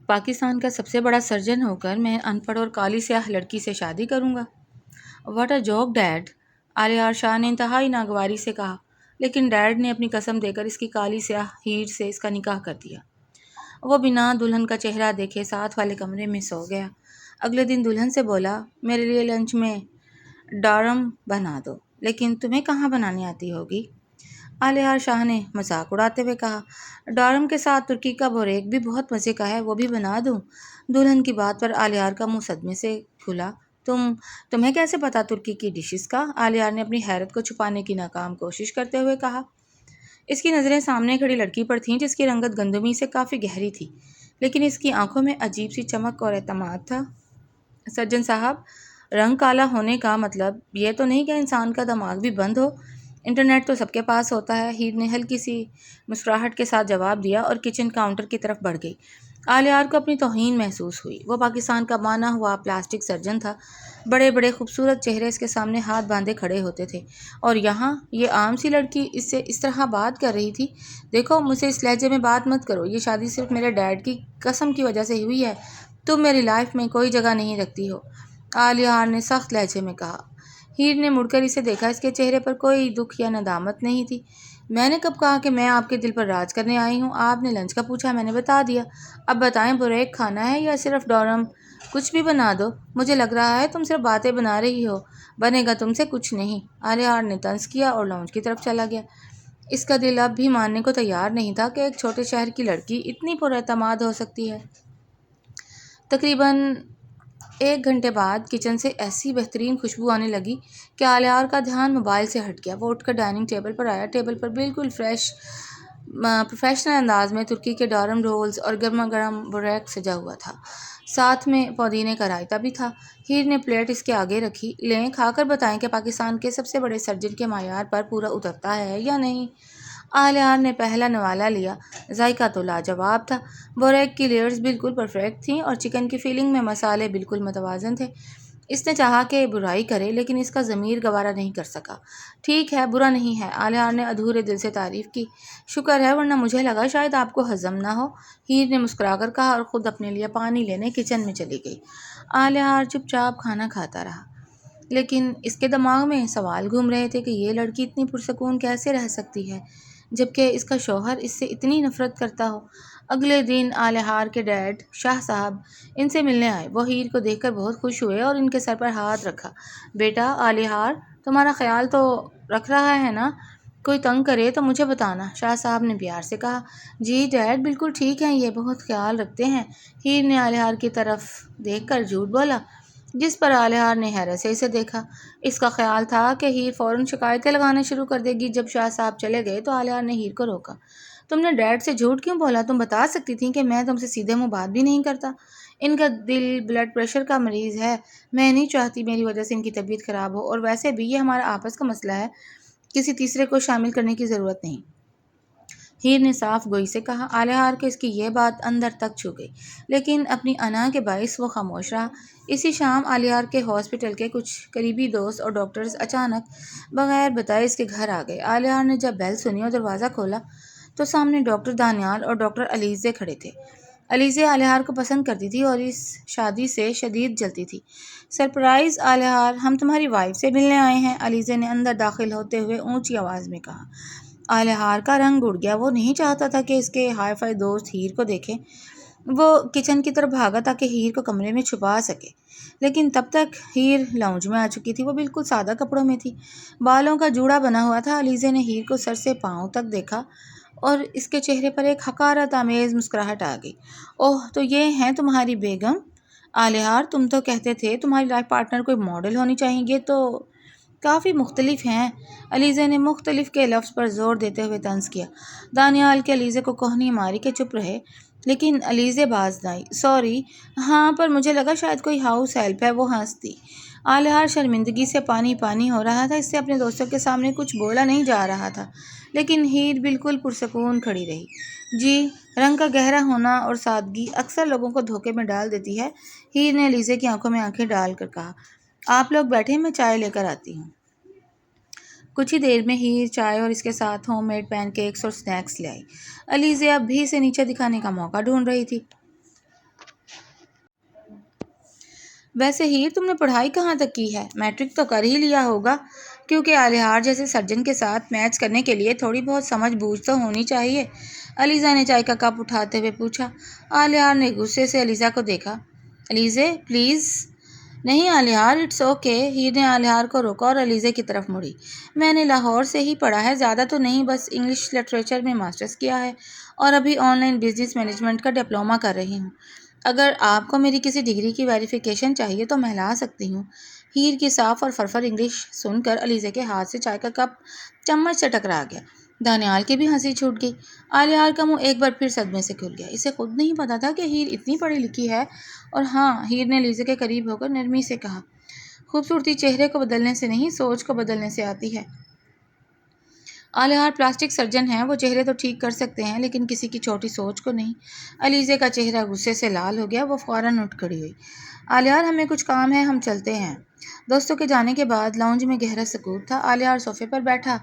پاکستان کا سب سے بڑا سرجن ہو کر میں ان پڑھ اور کالی سیاہ لڑکی سے شادی کروں گا؟ واٹ اے جوک ڈیڈ، عالیہ شاہ نے انتہائی ناگواری سے کہا، لیکن ڈیڈ نے اپنی قسم دے کر اس کی کالی سیاہ ہیر سے اس کا نکاح کر دیا۔ وہ بنا دلہن کا چہرہ دیکھے ساتھ والے کمرے میں سو گیا۔ اگلے دن دلہن سے بولا، میرے لیے لنچ میں ڈارم بنا دو، لیکن تمہیں کہاں بنانی آتی ہوگی؟ عالیہ شاہ نے مذاق اڑاتے ہوئے کہا، ڈارم کے ساتھ ترکی کا بوریک بھی بہت مزے کا ہے، وہ بھی بنا دوں؟ دلہن کی بات پر عالیہ کا منہ صدمے سے کھلا۔ تمہیں کیسے پتا ترکی کی ڈشز کا؟ عالیہ نے اپنی حیرت کو چھپانے کی ناکام کوشش کرتے ہوئے کہا۔ اس کی نظریں سامنے کھڑی لڑکی پر تھیں جس کی رنگت گندمی سے کافی گہری تھی، لیکن اس کی آنکھوں میں عجیب سی چمک اور اعتماد تھا۔ سرجن صاحب، رنگ کالا ہونے کا مطلب یہ تو نہیں کہ انسان کا دماغ بھی بند ہو؟ انٹرنیٹ تو سب کے پاس ہوتا ہے، ہیر نے ہلکی سی مسکراہٹ کے ساتھ جواب دیا اور کچن کاؤنٹر کی طرف بڑھ گئی۔ عالیہ کو اپنی توہین محسوس ہوئی۔ وہ پاکستان کا مانا ہوا پلاسٹک سرجن تھا، بڑے بڑے خوبصورت چہرے اس کے سامنے ہاتھ باندھے کھڑے ہوتے تھے، اور یہاں یہ عام سی لڑکی اس سے اس طرح بات کر رہی تھی۔ دیکھو، مجھ سے اس لہجے میں بات مت کرو، یہ شادی صرف میرے ڈیڈ کی قسم کی وجہ سے ہوئی ہے، تم میری لائف میں کوئی جگہ نہیں رکھتی ہو، عالیہ نے سخت لہجے میں کہا۔ ہیر نے مڑ کر اسے دیکھا، اس کے چہرے پر کوئی دکھ یا ندامت نہیں تھی۔ میں نے کب کہا کہ میں آپ کے دل پر راج کرنے آئی ہوں؟ آپ نے لنچ کا پوچھا، میں نے بتا دیا۔ اب بتائیں، بوریک کھانا ہے یا صرف ڈورم؟ کچھ بھی بنا دو، مجھے لگ رہا ہے تم صرف باتیں بنا رہی ہو، بنے گا تم سے کچھ نہیں۔ عالیہ نے طنز کیا اور لاؤنج کی طرف چلا گیا۔ اس کا دل اب بھی ماننے کو تیار نہیں تھا کہ ایک چھوٹے شہر کی لڑکی اتنی پر اعتماد ہو سکتی ہے۔ تقریباً 1 گھنٹے بعد کچن سے ایسی بہترین خوشبو آنے لگی کہ عالیہ کا دھیان موبائل سے ہٹ گیا۔ وہ اٹھ کر ڈائننگ ٹیبل پر آیا۔ ٹیبل پر بالکل پروفیشنل انداز میں ترکی کے ڈارم رولز اور گرما گرم بوریک سجا ہوا تھا، ساتھ میں پودینے کا رائتا بھی تھا۔ ہیر نے پلیٹ اس کے آگے رکھی۔ لیں، کھا کر بتائیں کہ پاکستان کے سب سے بڑے سرجن کے معیار پر پورا اترتا ہے یا نہیں؟ عالیہ نے پہلا نوالا لیا۔ ذائقہ تو لاجواب تھا، بوریک کی لیئرز بالکل پرفیکٹ تھیں اور چکن کی فیلنگ میں مسالے بالکل متوازن تھے۔ اس نے چاہا کہ برائی کرے، لیکن اس کا ضمیر گوارا نہیں کر سکا۔ ٹھیک ہے، برا نہیں ہے، عالیہ نے ادھورے دل سے تعریف کی۔ شکر ہے، ورنہ مجھے لگا شاید آپ کو ہضم نہ ہو، ہیر نے مسکرا کر کہا اور خود اپنے لیے پانی لینے کچن میں چلی گئی۔ عالیہ چپ چاپ کھانا کھاتا رہا، لیکن اس کے دماغ میں سوال گھوم رہے تھے کہ یہ لڑکی اتنی پرسکون کیسے رہ سکتی ہے جبکہ اس کا شوہر اس سے اتنی نفرت کرتا ہو۔ اگلے دن عالیہ کے ڈیڈ شاہ صاحب ان سے ملنے آئے۔ وہ ہیر کو دیکھ کر بہت خوش ہوئے اور ان کے سر پر ہاتھ رکھا۔ بیٹا عالیہ، تمہارا خیال تو رکھ رہا ہے نا؟ کوئی تنگ کرے تو مجھے بتانا، شاہ صاحب نے پیار سے کہا۔ جی ڈیڈ، بالکل ٹھیک ہیں، یہ بہت خیال رکھتے ہیں، ہیر نے عالیہ کی طرف دیکھ کر جھوٹ بولا، جس پر عالیہ نے حیرت سے اسے دیکھا۔ اس کا خیال تھا کہ ہیر فوراً شکایتیں لگانا شروع کر دے گی۔ جب شاہ صاحب چلے گئے تو عالیہ نے ہیر کو روکا۔ تم نے ڈیڈ سے جھوٹ کیوں بولا؟ تم بتا سکتی تھی کہ میں تم سے سیدھے منہ بات بھی نہیں کرتا۔ ان کا دل بلڈ پریشر کا مریض ہے، میں نہیں چاہتی میری وجہ سے ان کی طبیعت خراب ہو، اور ویسے بھی یہ ہمارا آپس کا مسئلہ ہے، کسی تیسرے کو شامل کرنے کی ضرورت نہیں، ہیر نے صاف گوئی سے کہا۔ عالیہ کو اس کی یہ بات اندر تک چھو گئی، لیکن اپنی انا کے باعث وہ خاموش رہا۔ اسی شام عالیہ کے ہاسپٹل کے کچھ قریبی دوست اور ڈاکٹرز اچانک بغیر بتائے اس کے گھر آ گئے۔ عالیہ نے جب بیل سنی اور دروازہ کھولا تو سامنے ڈاکٹر دانیال اور ڈاکٹر علیزے کھڑے تھے۔ علیزے عالیہ کو پسند کرتی تھی اور اس شادی سے شدید جلتی تھی۔ سرپرائز عالیہ، ہم تمہاری وائف سے ملنے آئے ہیں، علیزے نے اندر داخل ہوتے ہوئے اونچی آواز میں کہا۔ عالیہ کا رنگ اڑ گیا۔ وہ نہیں چاہتا تھا کہ اس کے ہائی فائی دوست ہیر کو دیکھیں۔ وہ کچن کی طرف بھاگا تاکہ ہیر کو کمرے میں چھپا سکے، لیکن تب تک ہیر لاؤنج میں آ چکی تھی۔ وہ بالکل سادہ کپڑوں میں تھی، بالوں کا جوڑا بنا ہوا تھا۔ علیزے نے ہیر کو سر سے پاؤں تک دیکھا اور اس کے چہرے پر ایک حقارت آمیز مسکراہٹ آ گئی۔ اوہ، تو یہ ہیں تمہاری بیگم؟ عالیہ، تم تو کہتے تھے تمہاری لائف پارٹنر کوئی ماڈل ہونی چاہیے، یہ تو کافی مختلف ہیں۔ علیزے نے مختلف کے لفظ پر زور دیتے ہوئے طنز کیا۔ دانیال کے علیزے کو کوہنی ماری کہ چپ رہے، لیکن علیزے باز نہ آئی۔ سوری، ہاں، پر مجھے لگا شاید کوئی ہاؤس ہیلپ ہے، وہ ہنس دی۔ عالیہ شرمندگی سے پانی پانی ہو رہا تھا، اس سے اپنے دوستوں کے سامنے کچھ بولا نہیں جا رہا تھا، لیکن ہیر بالکل پرسکون کھڑی رہی۔ جی، رنگ کا گہرا ہونا اور سادگی اکثر لوگوں کو دھوکے میں ڈال دیتی ہے، ہیر نے علیزے کی آنکھوں میں آنکھیں ڈال کر کہا۔ آپ لوگ بیٹھیں، میں چائے لے کر آتی ہوں۔ کچھ ہی دیر میں ہیر چائے اور اس کے ساتھ ہوم میڈ پین کیکس اور سنیکس لے آئی۔ علیزے اب بھی اسے نیچے دکھانے کا موقع ڈھونڈ رہی تھی۔ ویسے ہیر تم نے پڑھائی کہاں تک کی ہے؟ میٹرک تو کر ہی لیا ہوگا، کیونکہ آلیار جیسے سرجن کے ساتھ میچ کرنے کے لیے تھوڑی بہت سمجھ بوجھ تو ہونی چاہیے، علیزہ نے چائے کا کپ اٹھاتے ہوئے پوچھا۔ آلیار نے غصے سے علیزہ کو دیکھا۔ علیزے پلیز۔ نہیں آلیار، اٹس اوکے۔ ہیر نے آلیار کو روکا اور علیزے کی طرف مڑی۔ میں نے لاہور سے ہی پڑھا ہے، زیادہ تو نہیں، بس انگلش لٹریچر میں ماسٹرز کیا ہے اور ابھی آن لائن بزنس مینجمنٹ کا ڈپلومہ کر رہی ہوں۔ اگر آپ کو میری کسی ڈگری کی ویریفیکیشن چاہیے تو میں لا سکتی ہوں۔ ہیر کی صاف اور فرفر انگلش سن کر علیزے کے ہاتھ سے چائے کا کپ چمچ سے ٹکرا گیا۔ دانیال کی بھی ہنسی چھوٹ گئی۔ آلیار کا منہ ایک بار پھر صدمے سے کھل گیا۔ اسے خود نہیں پتا تھا کہ ہیر اتنی پڑھی لکھی ہے۔ اور ہاں، ہیر نے علیزے کے قریب ہو کر نرمی سے کہا، خوبصورتی چہرے کو بدلنے سے نہیں، سوچ کو بدلنے سے آتی ہے۔ آلیار پلاسٹک سرجن ہیں، وہ چہرے تو ٹھیک کر سکتے ہیں لیکن کسی کی چھوٹی سوچ کو نہیں۔ علیزے کا چہرہ غصے سے لال ہو گیا، وہ فوراً اٹھ کھڑی ہوئی۔ آلیار ہمیں کچھ کام ہے، ہم چلتے ہیں۔ دوستوں کے جانے کے بعد لاؤنج میں گہرا سکوت تھا۔ آلیار صوفے پر بیٹھا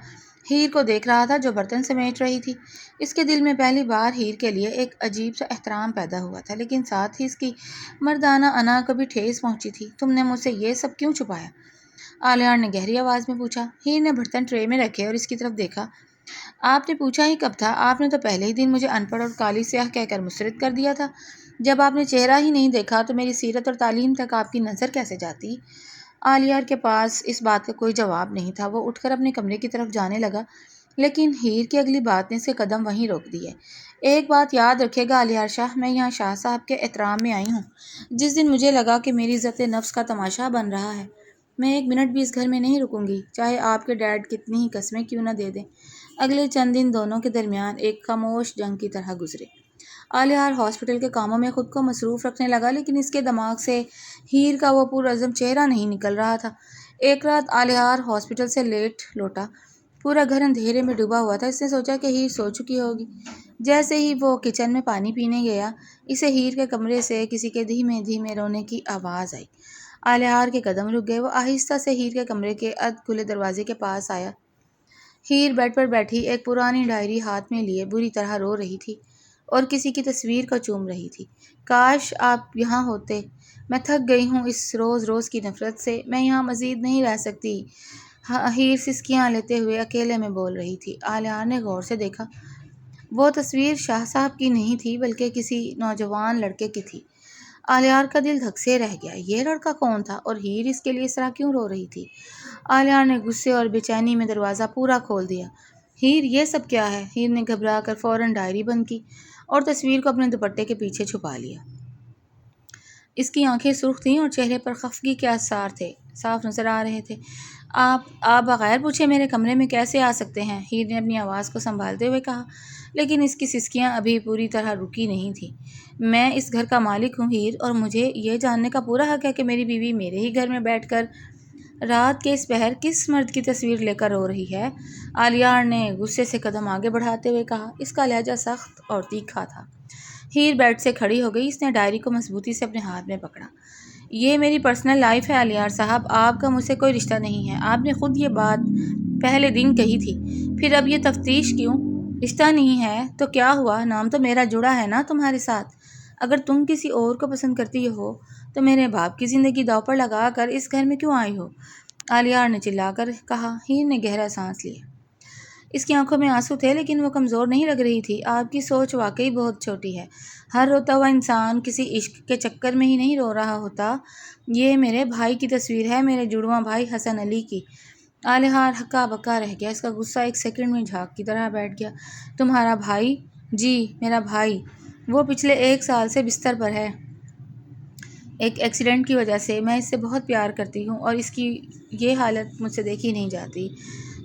ہیر کو دیکھ رہا تھا جو برتن سمیٹ رہی تھی۔ اس کے دل میں پہلی بار ہیر کے لیے ایک عجیب سا احترام پیدا ہوا تھا، لیکن ساتھ ہی اس کی مردانہ انا کو بھی ٹھیس پہنچی تھی۔ تم نے مجھ سے یہ سب کیوں چھپایا؟ آلیار نے گہری آواز میں پوچھا۔ ہیر نے برتن ٹرے میں رکھے اور اس کی طرف دیکھا۔ آپ نے پوچھا ہی کب تھا؟ آپ نے تو پہلے ہی دن مجھے ان پڑھ اور کالی سیاہ کہہ کر مسترد کر دیا تھا۔ جب آپ نے چہرہ ہی نہیں دیکھا تو میری سیرت اور تعلیم تک آپ کی نظر کیسے جاتی؟ آلیار کے پاس اس بات کا کوئی جواب نہیں تھا۔ وہ اٹھ کر اپنے کمرے کی طرف جانے لگا، لیکن ہیر کی اگلی بات نے اس کے قدم وہیں روک دیے۔ ایک بات یاد رکھے گا آلیار شاہ، میں یہاں شاہ صاحب کے احترام میں آئی ہوں۔ جس دن مجھے لگا کہ میری عزت نفس کا تماشا بن رہا ہے، میں ایک منٹ بھی اس گھر میں نہیں رکوں گی، چاہے آپ کے ڈیڈ کتنی ہی قسمیں کیوں نہ دے دیں۔ اگلے چند دن دونوں کے درمیان ایک خاموش جنگ کی طرح گزرے۔ آلیار ہاسپٹل کے کاموں میں خود کو مصروف رکھنے لگا، لیکن اس کے دماغ سے ہیر کا وہ پرعزم چہرہ نہیں نکل رہا تھا۔ ایک رات آلیار ہاسپٹل سے لیٹ لوٹا۔ پورا گھر اندھیرے میں ڈوبا ہوا تھا۔ اس نے سوچا کہ ہیر سو چکی ہوگی۔ جیسے ہی وہ کچن میں پانی پینے گیا، اسے ہیر کے کمرے سے کسی کے دھیمے دھیمے رونے کی آواز آئی۔ آلیار کے قدم رک گئے۔ وہ آہستہ سے ہیر کے کمرے کے ادھ کھلے دروازے کے پاس آیا۔ ہیر بیڈ پر بیٹھی ایک پرانی ڈائری ہاتھ میں لیے بری طرح رو رہی تھی اور کسی کی تصویر کو چوم رہی تھی۔ کاش آپ یہاں ہوتے، میں تھک گئی ہوں اس روز روز کی نفرت سے، میں یہاں مزید نہیں رہ سکتی۔ ہیر سسکیاں لیتے ہوئے اکیلے میں بول رہی تھی۔ آلیار نے غور سے دیکھا۔ وہ تصویر شاہ صاحب کی نہیں تھی بلکہ کسی نوجوان لڑکے کی تھی۔ آلیار کا دل دھک سے رہ گیا۔ یہ لڑکا کون تھا اور ہیر اس کے لیے اس طرح کیوں رو رہی تھی؟ آلیار نے غصے اور بے چینی میں دروازہ پورا کھول دیا۔ ہیر یہ سب کیا ہے؟ ہیر نے گھبرا کر فوراً ڈائری بند کی اور تصویر کو اپنے دوپٹے کے پیچھے چھپا لیا۔ اس کی آنکھیں سرخ تھیں اور چہرے پر خفگی کے آثار تھے، صاف نظر آ رہے تھے۔ آپ بغیر پوچھے میرے کمرے میں کیسے آ سکتے ہیں؟ ہیر نے اپنی آواز کو سنبھالتے ہوئے کہا، لیکن اس کی سسکیاں ابھی پوری طرح رکی نہیں تھیں۔ میں اس گھر کا مالک ہوں ہیر، اور مجھے یہ جاننے کا پورا حق ہے کہ میری بیوی میرے ہی گھر میں بیٹھ کر رات کے اس پہر کس مرد کی تصویر لے کر رو رہی ہے؟ آلیار نے غصے سے قدم آگے بڑھاتے ہوئے کہا۔ اس کا لہجہ سخت اور تیکھا تھا۔ ہیر بیڈ سے کھڑی ہو گئی۔ اس نے ڈائری کو مضبوطی سے اپنے ہاتھ میں پکڑا۔ یہ میری پرسنل لائف ہے آلیار صاحب، آپ کا مجھ سے کوئی رشتہ نہیں ہے۔ آپ نے خود یہ بات پہلے دن کہی تھی، پھر اب یہ تفتیش کیوں؟ رشتہ نہیں ہے تو کیا ہوا؟ نام تو میرا جڑا ہے نا تمہارے ساتھ۔ اگر تم کسی اور کو پسند کرتی ہو تو میرے باپ کی زندگی داؤ پر لگا کر اس گھر میں کیوں آئی ہو؟ آلیار نے چلا کر کہا۔ ہیر نے گہرا سانس لیا۔ اس کی آنکھوں میں آنسو تھے لیکن وہ کمزور نہیں لگ رہی تھی۔ آپ کی سوچ واقعی بہت چھوٹی ہے۔ ہر روتا ہوا انسان کسی عشق کے چکر میں ہی نہیں رو رہا ہوتا۔ یہ میرے بھائی کی تصویر ہے، میرے جڑواں بھائی حسن علی کی۔ آلیار ہکا بکا رہ گیا۔ اس کا غصہ ایک سیکنڈ میں جھاگ کی طرح بیٹھ گیا۔ تمہارا بھائی؟ جی میرا بھائی۔ وہ پچھلے 1 سال سے بستر پر ہے، ایک ایکسیڈنٹ کی وجہ سے۔ میں اس سے بہت پیار کرتی ہوں اور اس کی یہ حالت مجھ سے دیکھی نہیں جاتی۔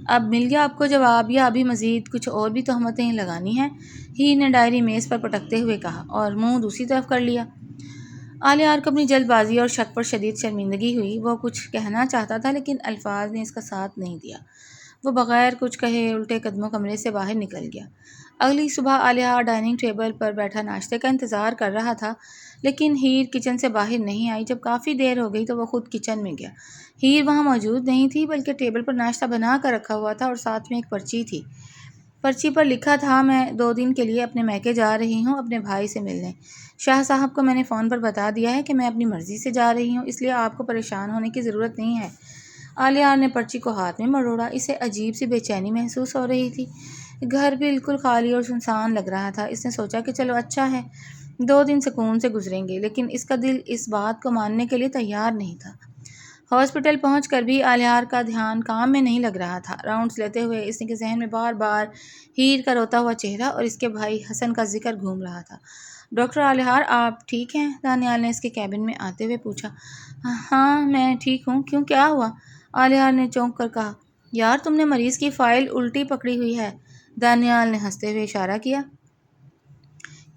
اب مل گیا آپ کو جواب، یا ابھی مزید کچھ اور بھی تہمتیں لگانی ہیں؟ ہیر نے ڈائری میز پر پٹکتے ہوئے کہا اور منہ دوسری طرف کر لیا۔ آلیار کو اپنی جلد بازی اور شک پر شدید شرمندگی ہوئی۔ وہ کچھ کہنا چاہتا تھا لیکن الفاظ نے اس کا ساتھ نہیں دیا۔ وہ بغیر کچھ کہے الٹے قدموں کمرے سے باہر نکل گیا۔ اگلی صبح آلیار ڈائننگ ٹیبل پر بیٹھا ناشتے کا انتظار کر رہا تھا، لیکن ہیر کچن سے باہر نہیں آئی۔ جب کافی دیر ہو گئی تو وہ خود کچن میں گیا۔ ہیر وہاں موجود نہیں تھی بلکہ ٹیبل پر ناشتہ بنا کر رکھا ہوا تھا اور ساتھ میں ایک پرچی تھی۔ پرچی پر لکھا تھا میں 2 دن کے لیے اپنے میکے جا رہی ہوں اپنے بھائی سے ملنے۔ شاہ صاحب کو میں نے فون پر بتا دیا ہے کہ میں اپنی مرضی سے جا رہی ہوں، اس لیے آپ کو پریشان ہونے کی ضرورت نہیں ہے۔ آلیار نے پرچی کو ہاتھ میں مروڑا۔ اسے عجیب سی بے چینی محسوس ہو رہی تھی۔ گھر بالکل خالی اور سنسان لگ رہا تھا۔ اس نے سوچا کہ چلو اچھا ہے، 2 دن سکون سے گزریں گے، لیکن اس کا دل اس بات کو ماننے کے لیے تیار نہیں تھا۔ ہاسپٹل پہنچ کر بھی آلیار کا دھیان کام میں نہیں لگ رہا تھا۔ راؤنڈز لیتے ہوئے اس کے ذہن میں بار بار ہیر کا روتا ہوا چہرہ اور اس کے بھائی حسن کا ذکر گھوم رہا تھا۔ ڈاکٹر آلیار آپ ٹھیک ہیں؟ دانیال نے اس کے کیبن میں آتے ہوئے پوچھا۔ ہاں میں ٹھیک ہوں، کیوں کیا ہوا؟ آلیار نے چونک کر کہا۔ یار تم نے مریض کی فائل الٹی پکڑی ہوئی ہے۔ دانیال نے ہنستے ہوئے اشارہ کیا۔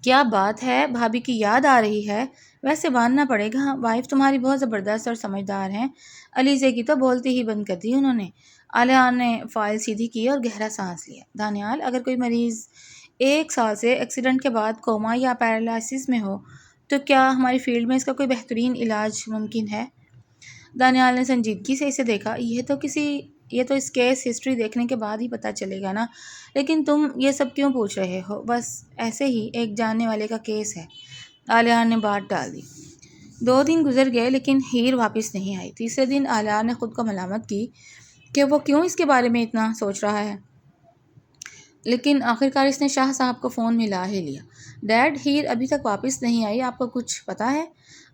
کیا بات ہے، بھابھی کی یاد آ رہی ہے؟ ویسے ماننا پڑے گا وائف تمہاری بہت زبردست اور سمجھدار ہیں۔ علیزے کی تو بولتی ہی بند کر دی انہوں نے۔ آلیار نے فائل سیدھی کی اور گہرا سانس لیا۔ دانیال اگر کوئی مریض 1 سال سے ایکسیڈنٹ کے بعد کوما یا پیرالائسس میں ہو تو کیا ہماری فیلڈ میں اس کا کوئی بہترین علاج ممکن ہے؟ دانیال نے سنجیدگی سے اسے دیکھا۔ یہ تو اس کیس ہسٹری دیکھنے کے بعد ہی پتہ چلے گا نا، لیکن تم یہ سب کیوں پوچھ رہے ہو؟ بس ایسے ہی، ایک جاننے والے کا کیس ہے۔ آلیار نے بات ٹال دی۔ 2 دن گزر گئے لیکن ہیر واپس نہیں آئی۔ تیسرے دن آلیار نے خود کو ملامت کی کہ وہ کیوں اس کے بارے میں اتنا سوچ رہا ہے، لیکن آخرکار اس نے شاہ صاحب کو فون ملا ہی لیا۔ ڈیڈ، ہیر ابھی تک واپس نہیں آئی، آپ کو کچھ پتہ ہے؟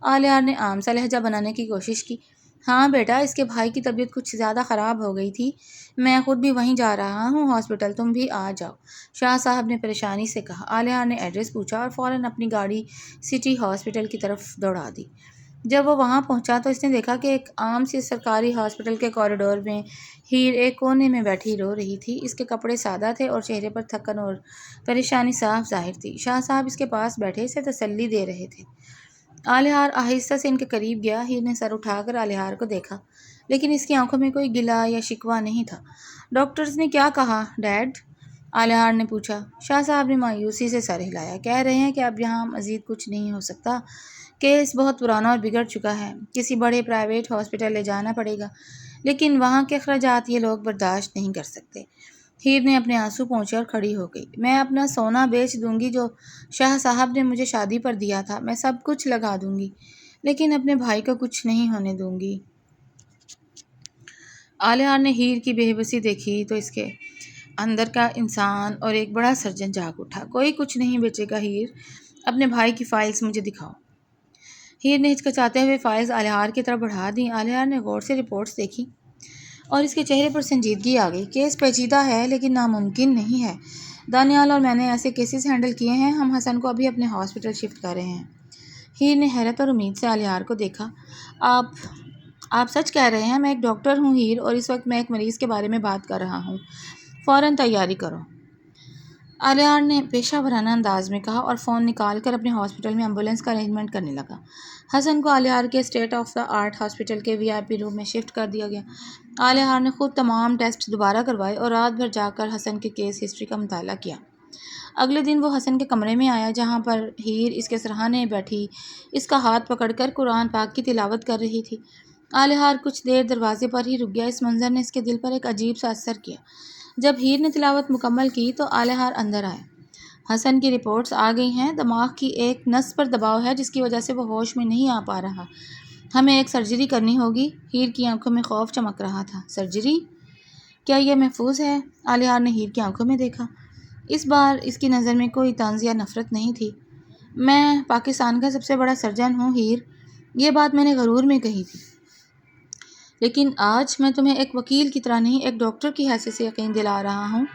آلیار نے عام سا لہجہ بنانے کی کوشش کی۔ ہاں بیٹا، اس کے بھائی کی طبیعت کچھ زیادہ خراب ہو گئی تھی، میں خود بھی وہیں جا رہا ہوں ہاسپٹل، تم بھی آ جاؤ، شاہ صاحب نے پریشانی سے کہا۔ آلیار نے ایڈریس پوچھا اور فوراً اپنی گاڑی سٹی ہاسپٹل کی طرف دوڑا دی۔ جب وہ وہاں پہنچا تو اس نے دیکھا کہ ایک عام سی سرکاری ہاسپٹل کے کوریڈور میں ہیر ایک کونے میں بیٹھی رو رہی تھی۔ اس کے کپڑے سادہ تھے اور چہرے پر تھکن اور پریشانی صاف ظاہر تھی۔ شاہ صاحب اس کے پاس بیٹھے اسے تسلی دے رہے تھے۔ آلیار آہستہ سے ان کے قریب گیا۔ ہیر نے سر اٹھا کر آلیار کو دیکھا، لیکن اس کی آنکھوں میں کوئی گلہ یا شکوہ نہیں تھا۔ ڈاکٹرز نے کیا کہا ڈیڈ؟ آلیار نے پوچھا۔ شاہ صاحب نے مایوسی سے سر ہلایا۔ کہہ رہے ہیں کہ اب یہاں مزید کچھ نہیں ہو سکتا، کیس بہت پرانا اور بگڑ چکا ہے، کسی بڑے پرائیویٹ ہاسپٹل لے جانا پڑے گا، لیکن وہاں کے اخراجات یہ لوگ برداشت نہیں کر سکتے۔ ہیر نے اپنے آنسو پونچھے اور کھڑی ہو گئی۔ میں اپنا سونا بیچ دوں گی جو شاہ صاحب نے مجھے شادی پر دیا تھا، میں سب کچھ لگا دوں گی، لیکن اپنے بھائی کو کچھ نہیں ہونے دوں گی۔ آلیار نے ہیر کی بے بسی دیکھی تو اس کے اندر کا انسان اور ایک بڑا سرجن جاگ اٹھا۔ کوئی کچھ نہیں بیچے گا ہیر، اپنے بھائی کی فائلز مجھے دکھاؤ۔ ہیر نے ہچکچاتے ہوئے فائلز آلیار کی طرف بڑھا دیں۔ آلیار نے غور سے رپورٹس دیکھی اور اس کے چہرے پر سنجیدگی آ گئی۔ کیس پیچیدہ ہے لیکن ناممکن نہیں ہے۔ دانیال اور میں نے ایسے کیسز ہینڈل کیے ہیں، ہم حسن کو ابھی اپنے ہاسپٹل شفٹ کر رہے ہیں۔ ہیر نے حیرت اور امید سے آلیار کو دیکھا۔ آپ سچ کہہ رہے ہیں؟ میں ایک ڈاکٹر ہوں ہیر، اور اس وقت میں ایک مریض کے بارے میں بات کر رہا ہوں، فوراً تیاری کرو، آلیار نے پیشہ ورانہ انداز میں کہا اور فون نکال کر اپنے ہاسپٹل میں ایمبولینس کا ارینجمنٹ کرنے لگا۔ حسن کو آلیار کے state of the art hospital کے VIP روم میں شفٹ کر دیا گیا۔ آلیار نے خود تمام ٹیسٹ دوبارہ کروائے اور رات بھر جاگ کر حسن کے کیس ہسٹری کا مطالعہ کیا۔ اگلے دن وہ حسن کے کمرے میں آیا جہاں پر ہیر اس کے سرہانے بیٹھی اس کا ہاتھ پکڑ کر قرآن پاک کی تلاوت کر رہی تھی۔ آلیار کچھ دیر دروازے پر ہی رک گیا۔ اس منظر نے اس کے دل پر ایک عجیب سا اثر کیا۔ جب ہیر نے تلاوت مکمل کی تو آلیار اندر آیا۔ حسن کی رپورٹس آ گئی ہیں، دماغ کی ایک نس پر دباؤ ہے جس کی وجہ سے وہ ہوش میں نہیں آ پا رہا، ہمیں ایک سرجری کرنی ہوگی۔ ہیر کی آنکھوں میں خوف چمک رہا تھا۔ سرجری؟ کیا یہ محفوظ ہے؟ آلیار نے ہیر کی آنکھوں میں دیکھا۔ اس بار اس کی نظر میں کوئی طنز یا نفرت نہیں تھی۔ میں پاکستان کا سب سے بڑا سرجن ہوں ہیر، یہ بات میں نے غرور میں کہی تھی، لیکن آج میں تمہیں ایک وکیل کی طرح نہیں، ایک ڈاکٹر کی حیثیت سے یقین دلا رہا ہوں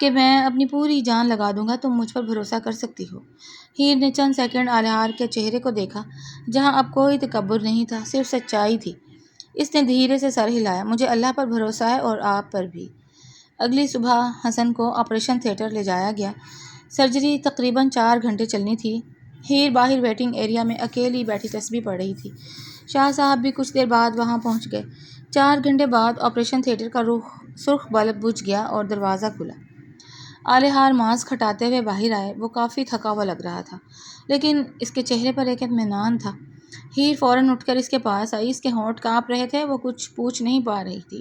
کہ میں اپنی پوری جان لگا دوں گا، تم مجھ پر بھروسہ کر سکتی ہو۔ ہیر نے چند سیکنڈ آلیار کے چہرے کو دیکھا جہاں اب کوئی تکبر نہیں تھا، صرف سچائی تھی۔ اس نے دھیرے سے سر ہلایا۔ مجھے اللہ پر بھروسہ ہے اور آپ پر بھی۔ اگلی صبح حسن کو آپریشن تھیٹر لے جایا گیا۔ سرجری تقریباً 4 گھنٹے چلنی تھی۔ ہیر باہر ویٹنگ ایریا میں اکیلی بیٹھی تسبیح پڑھ رہی تھی۔ شاہ صاحب بھی کچھ دیر بعد وہاں پہنچ گئے۔ 4 گھنٹے بعد آپریشن تھیٹر کا سرخ بلب بجھ گیا اور دروازہ کھلا۔ آلیار ماسک ہٹاتے ہوئے باہر آئے۔ وہ کافی تھکا ہوا لگ رہا تھا، لیکن اس کے چہرے پر ایک اطمینان تھا۔ ہیر فوراً اٹھ کر اس کے پاس آئی۔ اس کے ہونٹ کانپ رہے تھے، وہ کچھ پوچھ نہیں پا رہی تھی۔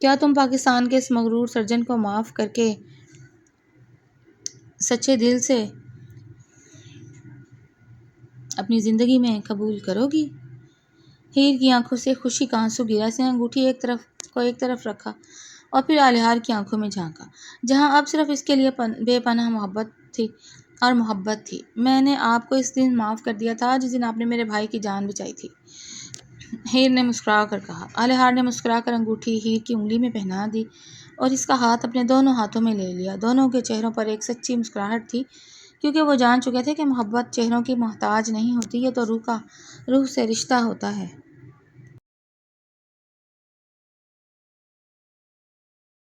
کیا تم پاکستان کے اس مغرور سرجن کو معاف کر کے سچے دل سے اپنی زندگی میں قبول کرو گی؟ ہیر کی آنکھوں سے خوشی کا آنسو گرا۔ اس نے انگوٹھی ایک طرف رکھا اور پھر آلیہار کی آنکھوں میں جھانکا، جہاں اب صرف اس کے لیے بے پناہ محبت تھی۔ میں نے آپ کو اس دن معاف کر دیا تھا جس دن آپ نے میرے بھائی کی جان بچائی تھی، ہیر نے مسکرا کر کہا۔ آلیہار نے مسکرا کر انگوٹھی ہیر کی انگلی میں پہنا دی اور اس کا ہاتھ اپنے دونوں ہاتھوں میں لے لیا۔ دونوں کے چہروں پر ایک سچی مسکراہٹ تھی، کیونکہ وہ جان چکے تھے کہ محبت چہروں کی محتاج نہیں ہوتی، یہ تو روح سے رشتہ ہوتا ہے۔